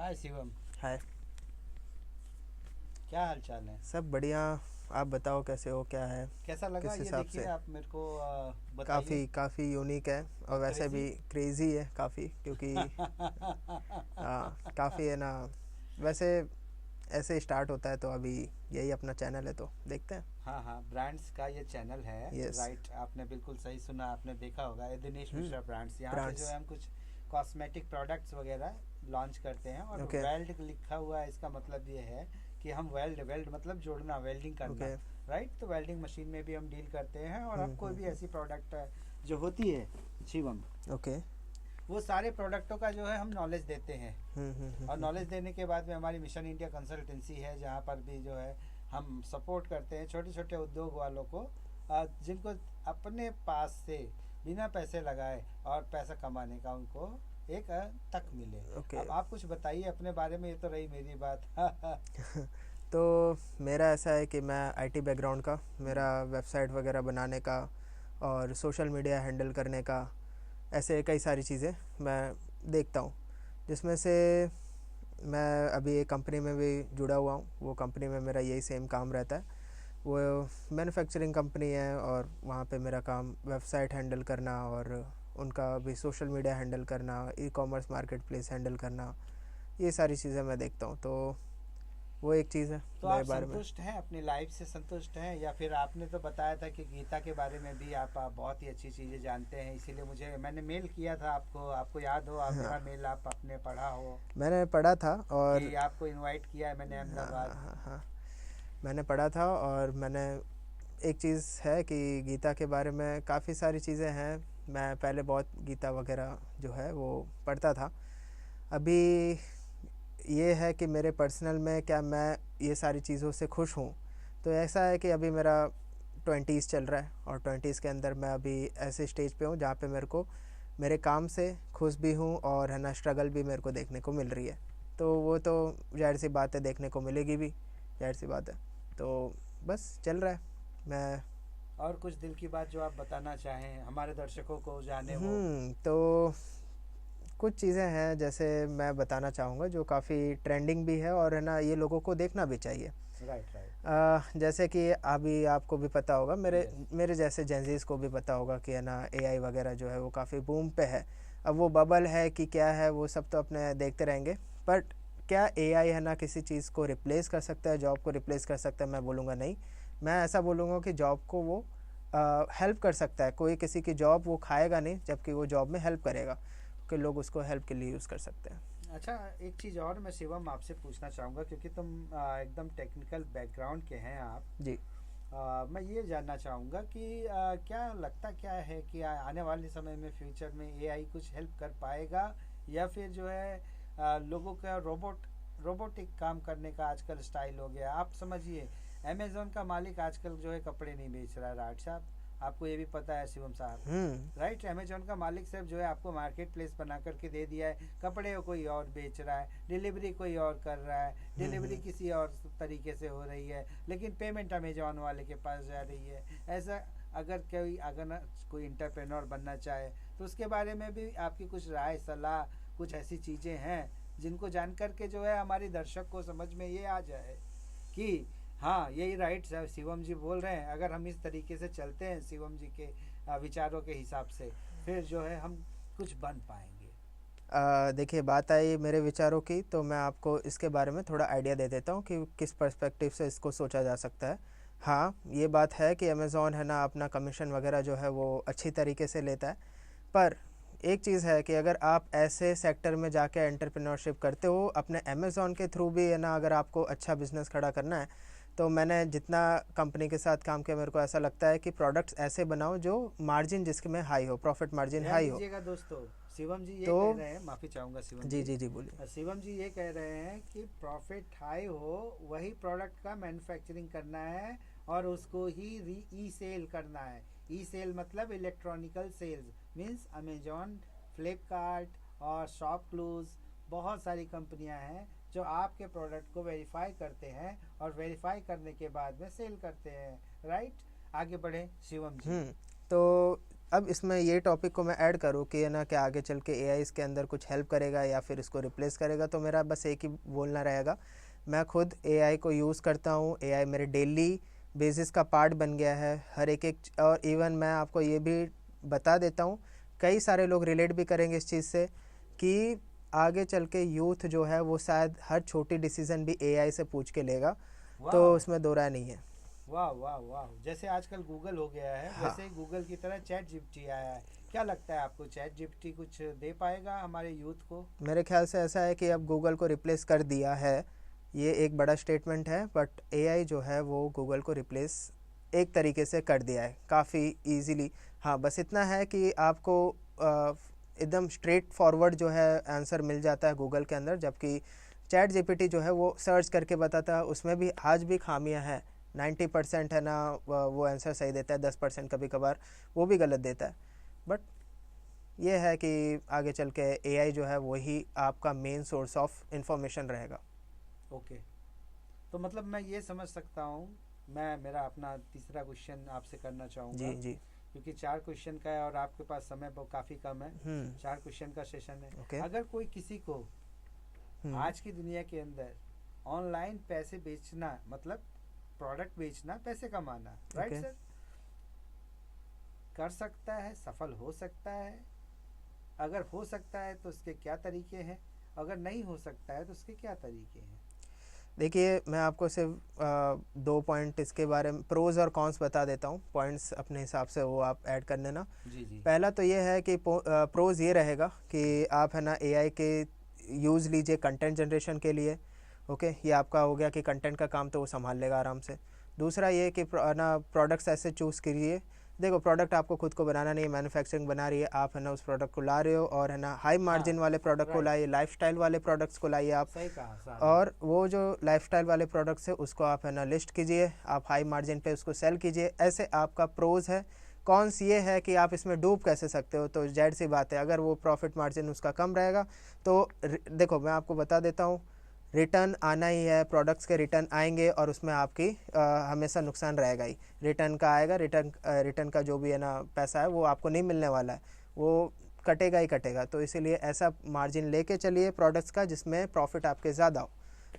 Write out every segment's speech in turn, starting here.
हाय शिवम। हाय। क्या हाल चाल है? सब बढ़िया। आप बताओ कैसे हो, क्या है, कैसा लगा किस ये? हिसाब देखिए से? आप मेरे को बताइए। काफ़ी काफ़ी यूनिक है और वैसे क्रेजी। भी क्रेज़ी है काफ़ी, क्योंकि हाँ काफ़ी है ना। वैसे ऐसे स्टार्ट होता है तो अभी यही अपना चैनल है तो देखते हैं। हाँ हाँ, ब्रांड्स का ये चैनल है। यस। राइट, आपने बिल्कुल सही सुना। आपने देखा होगा ये दिनेश हम्म। मिश्रा ब्रांड्स। यहाँ पे जो ब्रांड्स। है हम कुछ कॉस्मेटिक प्रोडक्ट्स वगैरह लॉन्च करते हैं, और ओके। वेल्ड लिखा हुआ है। इसका मतलब ये है कि हम वेल्ड वेल्ड मतलब जोड़ना, वेल्डिंग करना। ओके। राइट, तो वेल्डिंग मशीन में भी हम डील करते हैं, और हम कोई भी हम्म। ऐसी प्रोडक्ट जो होती है शिवम, ओके। वो सारे प्रोडक्टों का जो है हम नॉलेज देते हैं। और हम्म। नॉलेज देने के बाद में हमारी मिशन इंडिया कंसल्टेंसी है, जहाँ पर भी जो है हम सपोर्ट करते हैं छोटे छोटे उद्योग वालों को, जिनको अपने पास से बिना पैसे लगाए और पैसा कमाने का उनको एक तक मिले। ओके। अब आप कुछ बताइए अपने बारे में, ये तो रही मेरी बात। तो मेरा ऐसा है कि मैं आईटी बैकग्राउंड का, मेरा वेबसाइट वगैरह बनाने का और सोशल मीडिया हैंडल करने का, ऐसे कई सारी चीज़ें मैं देखता हूँ, जिसमें से मैं अभी एक कंपनी में भी जुड़ा हुआ हूँ। वो कंपनी में मेरा यही सेम काम रहता है। वो मैन्युफैक्चरिंग कंपनी है और वहाँ पे मेरा काम वेबसाइट हैंडल करना और उनका भी सोशल मीडिया हैंडल करना, e commerce market place handle करना, ये सारी चीज़ें मैं देखता हूँ। तो वो एक चीज़ है तो मेरे आप बारे में। संतुष्ट हैं अपनी लाइफ से? संतुष्ट हैं? या फिर आपने तो बताया था कि गीता के बारे में भी आप बहुत ही अच्छी चीज़ें जानते हैं, इसीलिए मुझे मैंने मेल किया था आपको। आपको याद हो, आप हाँ, मेरा मेल आप आपने पढ़ा हो मैंने पढ़ा था और कि आपको इनवाइट किया है मैंने हाँ अहमदाबाद। हाँ हाँ, मैंने पढ़ा था और मैंने एक चीज़ है कि गीता के बारे में काफ़ी सारी चीज़ें हैं। मैं पहले बहुत गीता वगैरह जो है वो पढ़ता था। अभी ये है कि मेरे पर्सनल में क्या मैं ये सारी चीज़ों से खुश हूँ, तो ऐसा है कि अभी मेरा 20s चल रहा है और 20s के अंदर मैं अभी ऐसे स्टेज पे हूँ जहाँ पे मेरे को मेरे काम से खुश भी हूँ और है ना स्ट्रगल भी मेरे को देखने को मिल रही है। तो वो तो जाहिर सी बात है, देखने को मिलेगी भी, जाहिर सी बात है। तो बस चल रहा है। मैं और कुछ दिल की बात जो आप बताना चाहें, हमारे दर्शकों को जाने वो। तो कुछ चीज़ें हैं जैसे मैं बताना चाहूँगा जो काफ़ी ट्रेंडिंग भी है और है ना ये लोगों को देखना भी चाहिए। Right right. जैसे कि अभी आपको भी पता होगा, मेरे यस। मेरे जैसे जेंजीज को भी पता होगा कि है ना एआई वगैरह जो है वो काफ़ी बूम पे है। अब वो बबल है कि क्या है वो सब तो अपने देखते रहेंगे, बट क्या एआई है ना किसी चीज़ को रिप्लेस कर सकता है, जॉब को रिप्लेस कर सकता है? मैं बोलूँगा नहीं। मैं ऐसा बोलूँगा कि जॉब को वो हेल्प कर सकता है। कोई किसी की जॉब वो खाएगा नहीं, जबकि वो जॉब में हेल्प करेगा, कि लोग उसको हेल्प के लिए यूज़ कर सकते हैं। अच्छा, एक चीज़ और मैं शिवम आपसे पूछना चाहूँगा, क्योंकि तुम एकदम टेक्निकल बैकग्राउंड के हैं आप। जी। मैं ये जानना चाहूँगा कि क्या लगता क्या है कि आने वाले समय में फ्यूचर में एआई कुछ हेल्प कर पाएगा, या फिर जो है लोगों का रोबोटिक काम करने का आजकल स्टाइल हो गया। आप समझिए, अमेजोन का मालिक आजकल जो है कपड़े नहीं बेच रहा है, राइट साहब? आपको ये भी पता है शिवम साहब? हम्म। राइट, अमेजोन का मालिक साहब जो है आपको मार्केट प्लेस बना करके दे दिया है, कपड़े कोई और बेच रहा है, डिलीवरी कोई और कर रहा है, डिलीवरी किसी और तरीके से हो रही है, लेकिन पेमेंट अमेजोन वाले के पास जा रही है। ऐसा अगर ना कोई इंटरप्रेन्योर बनना चाहे, तो उसके बारे में भी आपकी कुछ राय सलाह, कुछ ऐसी चीज़ें हैं जिनको जान करके जो है हमारी दर्शक को समझ में ये आ जाए कि हाँ यही राइट शिवम जी बोल रहे हैं। अगर हम इस तरीके से चलते हैं शिवम जी के विचारों के हिसाब से, फिर जो है हम कुछ बन पाएंगे। देखिए, बात आई मेरे विचारों की, तो मैं आपको इसके बारे में थोड़ा आइडिया दे देता हूँ कि किस पर्सपेक्टिव से इसको सोचा जा सकता है। हाँ, ये बात है कि अमेज़ॉन है ना अपना कमीशन वगैरह जो है वो अच्छी तरीके से लेता है। पर एक चीज़ है कि अगर आप ऐसे सेक्टर में जाके एंटरप्रेन्योरशिप करते हो अपने अमेज़ॉन के थ्रू भी है ना, अगर आपको अच्छा बिजनेस खड़ा करना है, तो मैंने जितना कंपनी के साथ काम किया, मेरे को ऐसा लगता है कि प्रोडक्ट्स ऐसे बनाओ जो मार्जिन जिसके में हाई हो, प्रॉफिट मार्जिन ध्यान हाई हो। दीजिएगा दोस्तों, शिवम जी ये तो कह रहे हैं, माफ़ी चाहूँगा शिवम जी जी। जी जी, बोलिए। शिवम जी ये कह रहे हैं कि प्रॉफिट हाई हो, वही प्रोडक्ट का मैन्युफैक्चरिंग करना है और उसको ही री ई सेल करना है। ई सेल मतलब electronical sales, means Amazon, Flipkart और शॉप क्लूज, बहुत सारी कंपनियां हैं जो आपके प्रोडक्ट को वेरीफाई करते हैं और वेरीफाई करने के बाद में सेल करते हैं। राइट, आगे बढ़े शिवम जी। तो अब इसमें ये टॉपिक को मैं ऐड करूँ कि है ना कि आगे चल के एआई इसके अंदर कुछ हेल्प करेगा या फिर इसको रिप्लेस करेगा, तो मेरा बस एक ही बोलना रहेगा, मैं खुद एआई को यूज़ करता हूँ। एआई मेरे डेली बेसिस का पार्ट बन गया है हर एक और इवन मैं आपको ये भी बता देता हूँ, कई सारे लोग रिलेट भी करेंगे इस चीज़ से कि आगे चल के यूथ जो है वो शायद हर छोटी डिसीजन भी एआई से पूछ के लेगा, तो वाह उसमें दो राय नहीं है। वाह वाह वाह, जैसे आजकल गूगल हो गया है हाँ, वैसे ही गूगल की तरह चैट जीपीटी आया है। क्या लगता है आपको, चैट जीपीटी कुछ दे पाएगा हमारे यूथ को? मेरे ख्याल से ऐसा है कि अब गूगल को रिप्लेस कर दिया है, ये एक बड़ा स्टेटमेंट है, बट एआई जो है वो गूगल को रिप्लेस एक तरीके से कर दिया है काफ़ी इजीली। हाँ, बस इतना है कि आपको एकदम स्ट्रेट फॉरवर्ड जो है आंसर मिल जाता है गूगल के अंदर, जबकि चैट जीपीटी जो है वो सर्च करके बताता है, उसमें भी आज भी खामियां हैं। 90% है ना वो आंसर सही देता है, 10% कभी कभार वो भी गलत देता है। बट ये है कि आगे चल के एआई जो है वही आपका मेन सोर्स ऑफ इंफॉर्मेशन रहेगा। ओके, तो मतलब मैं ये समझ सकता हूँ, मैं मेरा अपना तीसरा क्वेश्चन आपसे करना चाहूँगा, जी जी। क्योंकि 4 क्वेश्चन का है और आपके पास समय काफ़ी कम है। 4 क्वेश्चन का सेशन है। ओके। अगर कोई किसी को आज की दुनिया के अंदर ऑनलाइन पैसे बेचना, मतलब प्रोडक्ट बेचना, पैसे कमाना, राइट ओके। सर, कर सकता है, सफल हो सकता है? अगर हो सकता है तो उसके क्या तरीके हैं, अगर नहीं हो सकता है तो उसके क्या तरीके हैं? देखिए, मैं आपको सिर्फ 2 पॉइंट इसके बारे में प्रोज और कॉन्स बता देता हूँ, पॉइंट्स अपने हिसाब से वो आप ऐड कर लेना। जी जी। पहला तो ये है कि प्रोज ये रहेगा कि आप है ना एआई के यूज़ लीजिए कंटेंट जनरेशन के लिए। ओके, ये आपका हो गया कि कंटेंट का काम तो वो संभाल लेगा आराम से। दूसरा ये कि ना प्रोडक्ट्स ऐसे चूज़ कीजिए, देखो प्रोडक्ट आपको खुद को बनाना नहीं है, मैन्युफैक्चरिंग बना रही है, आप है ना उस प्रोडक्ट को ला रहे हो, और है ना हाई मार्जिन वाले प्रोडक्ट को लाइए, लाइफस्टाइल वाले प्रोडक्ट्स को लाइए आप। सही कहा साहब। और वो जो लाइफस्टाइल वाले प्रोडक्ट्स है उसको आप है ना लिस्ट कीजिए, आप हाई मार्जिन पे उसको सेल कीजिए, ऐसे आपका प्रोज है। कॉन्स ये है कि आप इसमें डूब कैसे सकते हो, तो जाहिर सी बात है अगर वो प्रॉफिट मार्जिन उसका कम रहेगा तो देखो मैं आपको बता देता हूँ, रिटर्न आना ही है, प्रोडक्ट्स के रिटर्न आएंगे और उसमें आपकी हमेशा नुकसान रहेगा ही। रिटर्न का आएगा, रिटर्न का जो भी है ना पैसा है वो आपको नहीं मिलने वाला है, वो कटेगा ही कटेगा। तो इसीलिए ऐसा मार्जिन लेके चलिए प्रोडक्ट्स का जिसमें प्रॉफिट आपके ज़्यादा हो,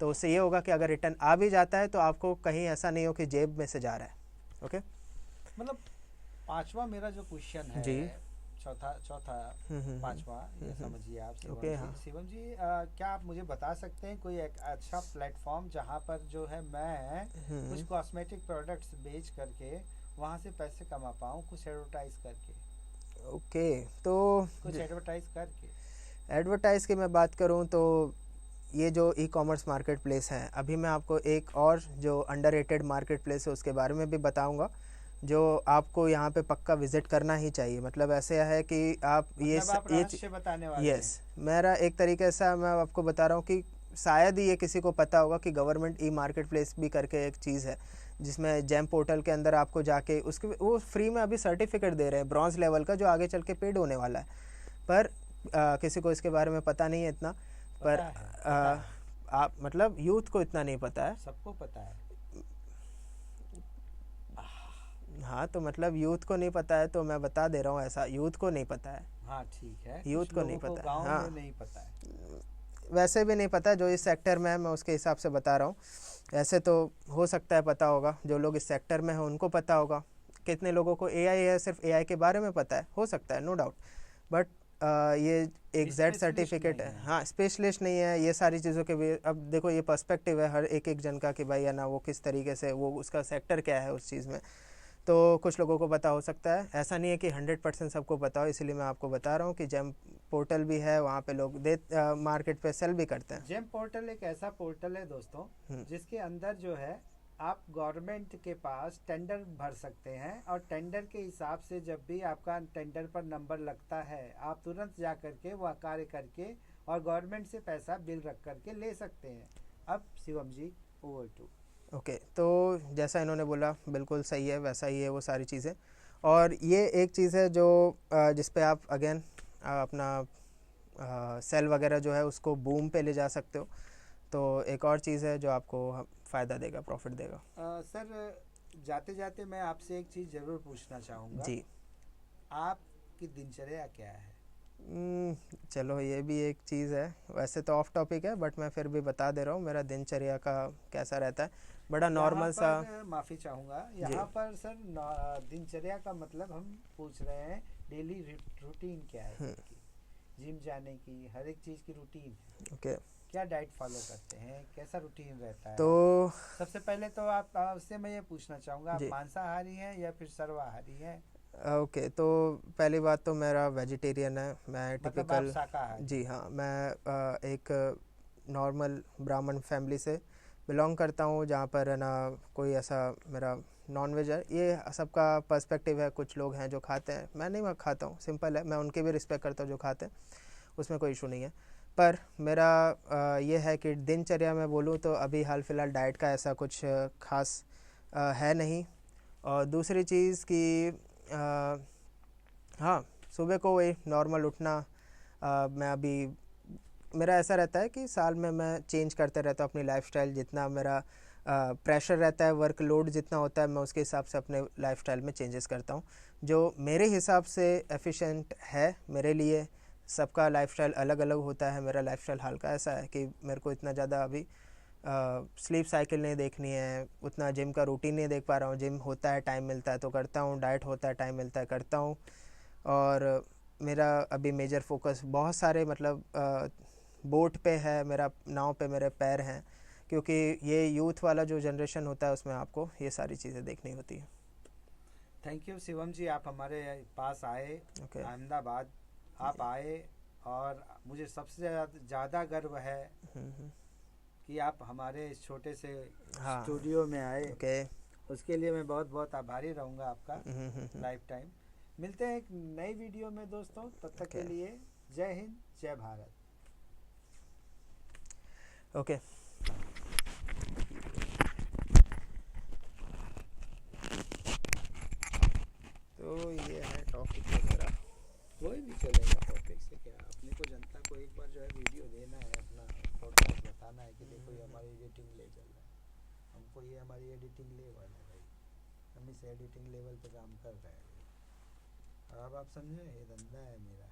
तो उससे ये होगा कि अगर रिटर्न आ भी जाता है तो आपको कहीं ऐसा नहीं हो कि जेब में से जा रहा है। ओके, मतलब पांचवा मेरा जो क्वेश्चन है, जी। चौथा चौथा पांचवा, ये समझिए आप शिवम ओके, जी। हाँ। शिवम जी, क्या आप मुझे बता सकते हैं कोई एक अच्छा प्लेटफॉर्म जहां पर जो है मैं कुछ कॉस्मेटिक प्रोडक्ट्स बेच करके वहां से पैसे कमा पाऊँ, कुछ एडवर्टाइज करके? ओके, तो कुछ एडवर्टाइज करके। एडवर्टाइज़ की मैं बात करूं तो ये जो ई कॉमर्स मार्केट प्लेस हैं, अभी मैं आपको एक और जो अंडररेटेड मार्केट प्लेस है उसके बारे में भी बताऊंगा, जो आपको यहाँ पे पक्का विज़िट करना ही चाहिए। मतलब ऐसे है कि आप मतलब आप रहस्य बताने वाले हैं? यस, मेरा एक तरीके से मैं आपको बता रहा हूँ कि शायद ही ये किसी को पता होगा कि गवर्नमेंट ई मार्केट प्लेस भी करके एक चीज़ है, जिसमें जेम पोर्टल के अंदर आपको जाके उसके वो फ्री में अभी सर्टिफिकेट दे रहे हैं ब्रॉन्ज लेवल का, जो आगे चल के पेड होने वाला है। पर किसी को इसके बारे में पता नहीं है इतना, पर आप मतलब यूथ को इतना नहीं पता है। सबको पता है। हाँ, तो मतलब यूथ को नहीं पता है तो मैं बता दे रहा हूँ, ऐसा यूथ को नहीं पता है। हाँ ठीक है, यूथ को नहीं पता है, गाँव हाँ, में नहीं पता है, वैसे भी नहीं पता, जो इस सेक्टर में है मैं उसके हिसाब से बता रहा हूँ। ऐसे तो हो सकता है पता होगा, जो लोग इस सेक्टर में हैं उनको पता होगा। कितने लोगों को एआई है, सिर्फ एआई के बारे में पता है, हो सकता है, नो डाउट। बट ये एक जेड सर्टिफिकेट है, हाँ, स्पेशलिस्ट नहीं है ये सारी चीज़ों के भी। अब देखो ये पर्सपेक्टिव है हर एक जन का कि भाई है ना वो किस तरीके से वो उसका सेक्टर क्या है उस चीज़ में, तो कुछ लोगों को पता हो सकता है, ऐसा नहीं है कि 100% सबको पता हो। इसलिए मैं आपको बता रहा हूँ कि जेम पोर्टल भी है, वहाँ पे लोग मार्केट पे सेल भी करते हैं। जेम पोर्टल एक ऐसा पोर्टल है दोस्तों जिसके अंदर जो है आप गवर्नमेंट के पास टेंडर भर सकते हैं, और टेंडर के हिसाब से जब भी आपका टेंडर पर नंबर लगता है आप तुरंत जा करके वह कार्य करके और गवर्नमेंट से पैसा बिल रख करके ले सकते हैं। अब शिवम जी, ओवर टू। ओके, तो जैसा इन्होंने बोला बिल्कुल सही है, वैसा ही है वो सारी चीज़ें। और ये एक चीज़ है जो जिस पे आप अगेन अपना सेल वगैरह जो है उसको बूम पे ले जा सकते हो, तो एक और चीज़ है जो आपको फ़ायदा देगा, प्रॉफिट देगा। सर जाते जाते मैं आपसे एक चीज़ ज़रूर पूछना चाहूँगा जी। आपकी दिनचर्या क्या है? चलो ये भी एक चीज़ है, वैसे तो ऑफ टॉपिक है बट मैं फिर भी बता दे रहा हूँ मेरा दिनचर्या का कैसा रहता है। बड़ा यहाँ नॉर्मल सा। पर माफ़ी चाहूँगा, जी। यहाँ पर सर दिनचर्या का मतलब हम पूछ रहे हैं डेली रूटीन क्या है हम्म। सबकी, जिम जाने की, हर एक चीज़ की रूटीन है। ओके। क्या डाइट फॉलो करते हैं, कैसा रूटीन रहता तो है? सबसे पहले तो आप आपसे मैं ये पूछना चाहूँगा, आप जी। मांसाहारी हैं या फिर सर्वाहारी हैं? ओके, तो पहली बात तो मेरा वेजिटेरियन है, मैं मतलब आप टिपिकल। शाकाहारी जी हैं। हाँ, मैं एक नॉर्मल ब्राह्मण फैमिली से बिलोंग करता हूँ जहाँ पर है ना कोई ऐसा मेरा नॉन वेज है। ये सबका पर्सपेक्टिव है, कुछ लोग हैं जो खाते हैं, मैं नहीं, मैं खाता हूँ, सिंपल है, मैं उनकी भी रिस्पेक्ट करता हूँ जो खाते हैं, उसमें कोई इशू नहीं है। पर मेरा ये है कि दिनचर्या में बोलूँ तो अभी हाल फिलहाल डाइट का ऐसा कुछ खास है नहीं। और दूसरी चीज़ कि हाँ, सुबह को वही नॉर्मल उठना। मैं अभी मेरा ऐसा रहता है कि साल में मैं चेंज करते रहता हूँ अपनी लाइफस्टाइल, जितना मेरा प्रेशर रहता है, वर्कलोड जितना होता है, मैं उसके हिसाब से अपने लाइफस्टाइल में चेंजेस करता हूँ जो मेरे हिसाब से एफिशिएंट है मेरे लिए। सबका लाइफस्टाइल अलग अलग होता है, मेरा लाइफस्टाइल हल्का ऐसा है कि मेरे को इतना ज़्यादा अभी स्लीप साइकिल नहीं देखनी है, उतना जिम का रूटीन नहीं देख पा रहा हूँ। जिम होता है, टाइम मिलता है तो करता हूँ, डाइट होता है, टाइम मिलता है करता हूँ। और मेरा अभी मेजर फोकस बहुत सारे मतलब बोट पे है, मेरा नाव पे मेरे पैर हैं, क्योंकि ये यूथ वाला जो जनरेशन होता है उसमें आपको ये सारी चीज़ें देखनी होती है। थैंक यू शिवम जी, आप हमारे पास आए ओके। अहमदाबाद, आप जी। आए। और मुझे सबसे ज़्यादा गर्व है हम्म। कि आप हमारे इस छोटे से हाँ। स्टूडियो में आए। ओके। उसके लिए मैं बहुत बहुत आभारी रहूँगा आपका हम्म। Life time. मिलते हैं एक नई वीडियो में दोस्तों, तब तक ओके। के लिए जय हिंद, जय भारत। ओके। तो ये है टॉपिक वगैरह। कोई भी चलेगा, टॉपिक से क्या, अपने को जनता को एक बार जो है वीडियो देना है, अपना पॉडकास्ट बताना है कि देखो ये हमारी एडिटिंग ले चल रहा है, हमको ये हमारी एडिटिंग लेवल है भाई, हम इस एडिटिंग लेवल पे काम कर रहे हैं भाई। अब आप समझे, ये धंधा है मेरा।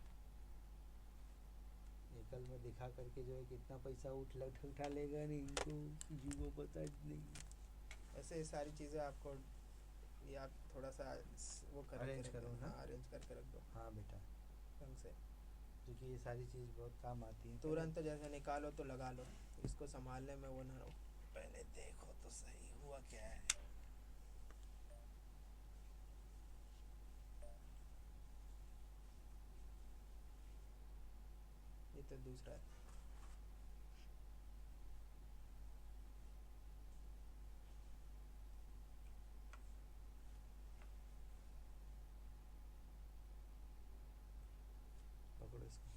ये कल मैं दिखा करके जो है कितना पैसा उठा लेगा नहीं, इनको किसी को पता नहीं। ऐसे ये सारी चीज़ें आपको, ये आप थोड़ा सा वो कर अरेंज करो ना। हाँ, अरेंज करके रख दो हाँ बेटा, ढंग से। क्योंकि ये सारी चीज़ बहुत काम आती है। तुरंत जैसे निकालो तो लगा लो, इसको संभालने में वो ना रहो। पहले देखो तो सही हुआ क्या है। ये तो दूसरा है। पकड़ो इसको।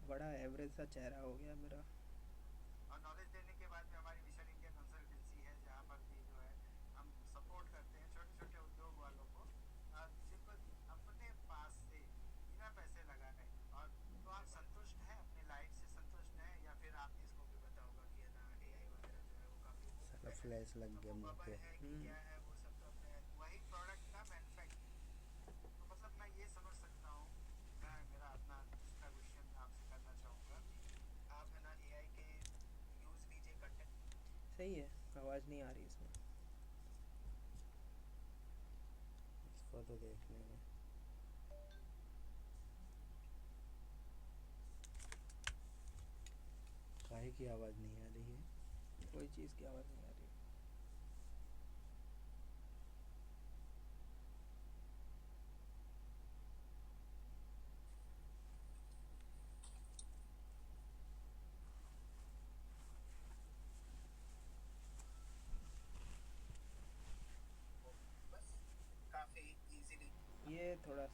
बड़ा एवरेज सा चेहरा हो गया मेरा। और नॉलेज देने के बाद में हमारी मिशन इंडिया कंसल्टेंसी है, जहाँ पर भी जो है हम सपोर्ट करते हैं छोटे छोटे उद्योग वालों को, सिंपल अपने पास से बिना पैसे लगाए। और तो आप संतुष्ट हैं अपने लाइफ से, संतुष्ट हैं, या फिर आपने इसको भी पता होगा कि है ना एआई वगैरह जो है वो काफ़ी साला फ्लैश लग गया मुंह पे है कि क्या है, वो सब तो अपने वही प्रोडक्ट का मैन्युफैक्चरिंग। तो मतलब मैं ये समझ सकता हूँ, मैं मेरा अपना दूसरा क्वेश्चन आपसे करना चाहूँगा, आप है ना एआई के यूज़ कीजिए कंटेंट। सही है, आवाज़ नहीं आ रही इसमें। इसको तो देखने में काहे की आवाज़ नहीं आ रही है? कोई चीज़ की आवाज़ नहीं।